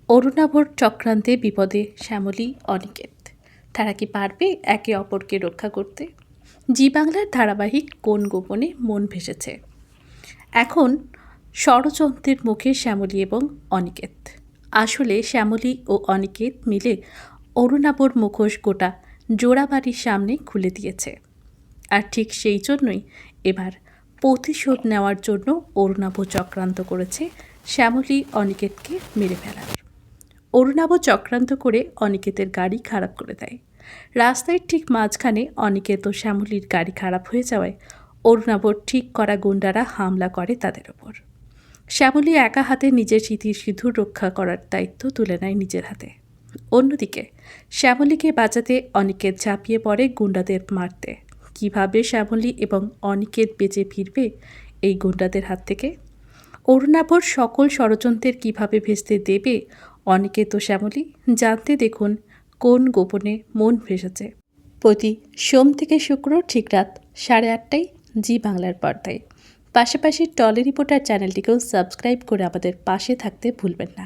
অরুণাভর চক্রান্তে বিপদে শ্যামলী অনিকেত। তারা কি পারবে একে অপরকে রক্ষা করতে? জি বাংলার ধারাবাহিক কোন গোপনে মন ভেসেছে। এখন ষড়যন্ত্রের মুখে শ্যামলী এবং অনিকেত। আসলে শ্যামলী ও অনিকেত মিলে অরুণাভর মুখোশ গোটা জোড়াবাড়ির সামনে খুলে দিয়েছে। আর ঠিক সেই জন্যই এবার প্রতিশোধ নেওয়ার জন্য অরুণাভ চক্রান্ত করেছে শ্যামলী অনিকেতকে মেরে ফেলার। অরুণাভ চক্রান্ত করে অনিকেতের গাড়ি খারাপ করে দেয়। রাস্তায় ঠিক মাঝখানে অনিকেত ও শ্যামলীর গাড়ি খারাপ হয়ে যাওয়ায় অরুণাভর ঠিক করা গুন্ডারা হামলা করে তাদের ওপর। শ্যামলী একা হাতে নিজের স্মৃতিসিঁধুর রক্ষা করার দায়িত্ব তুলে নেয় নিজের হাতে। অন্যদিকে শ্যামলীকে বাঁচাতে অনিকেত ঝাঁপিয়ে পড়ে গুন্ডাদের মারতে। কিভাবে শ্যামলী এবং অনিকেত বেঁচে ফিরবে এই গুন্ডাদের হাত থেকে? অরুণাভর সকল ষড়যন্ত্রের কিভাবে ভেস্তে দেবে অনিকেত ও শ্যামলী? জানতে দেখুন কোন গোপনে মন ভেসেছে, প্রতি সোম থেকে শুক্র ঠিক রাত 8:30টায় জি বাংলার পর্দায়। পাশাপাশি টলি রিপোর্টার চ্যানেলটিকেও সাবস্ক্রাইব করে আমাদের পাশে থাকতে ভুলবেন না।